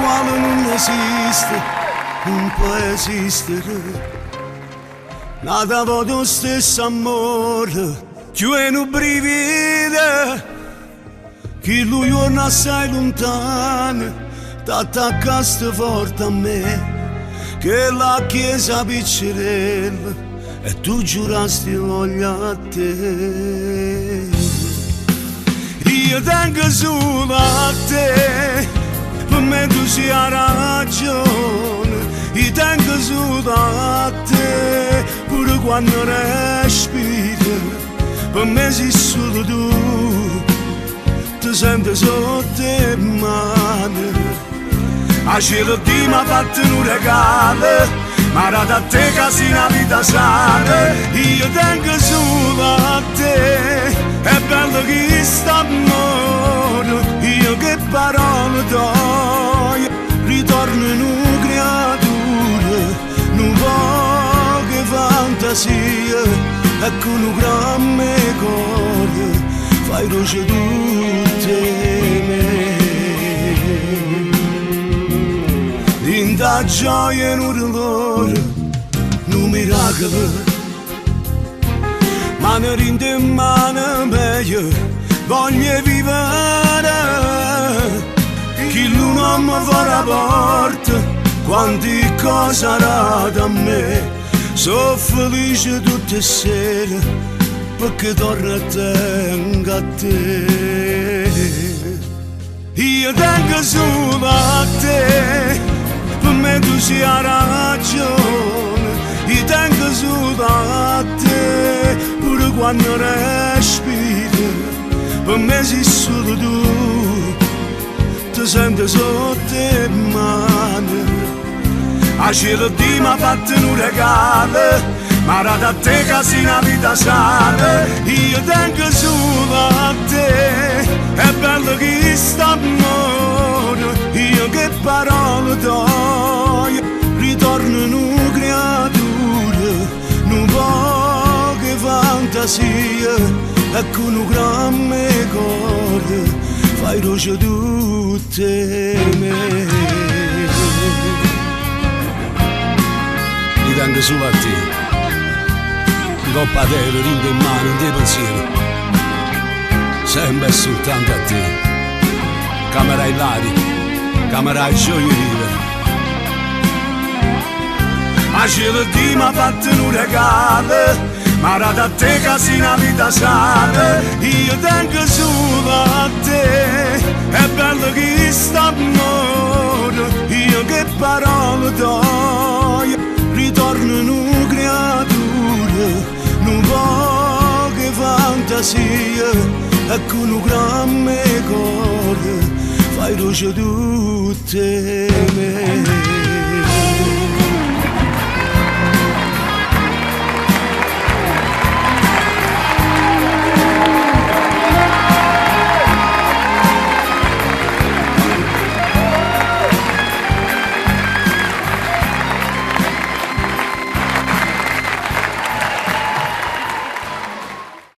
quale non esiste, non può esistere. Nada voto stesso amore, più è un brivide, che lui non assai lontano, t'attaccaste forte a me, che la chiesa piccerella, e tu giurasti voglia a te. Io tengo solo a te, per me tu sia ragione, io tengo solo a te, pure quando respiri, per me sei solo tu, ti sento sotto le mani. A cielo di mi ha fatto un regalo, ma era da te che sei una vita sana. Io tengo solo a te, è bello che sta amore, io che parole do, ritorno in una creatura, non voglio fantasia, e con un gran cuore fai luce tutte me. In da gioia e un dolore, un miracolo, mano rinde in mano meglio, voglio vivere, chi l'uno mi fa la porta, quanti cose ha da me, sono felice tutte le sere, perché torno tengo a te. Io tengo solo a te, per me tu sia ragione, io tengo solo a te, pure quando respiri, per me sei solo tu, ti sento sotto le mani. A cielo di mi ha fatto un regalo, ma era da te che sei una vita sana. Io tengo solo a te, è bello che sta amore, io che parole do, ritorno in una creatura, non voglio fantasia, e con un gran cuore fai luce tutte me. Io tengo solo a te, di coppa a te, rinde in mano, in te pensiero, sempre e soltanto a te, camera ilari, camera gioia vive. A cielo di mi ha fatto un regalo, ma era da te che sei una vita sana. Io tengo solo a te, è bello che sta amore, io che parole do, ritorno in una creatura, non voglio fantasia, e con un gran cuore fai luce tutte me.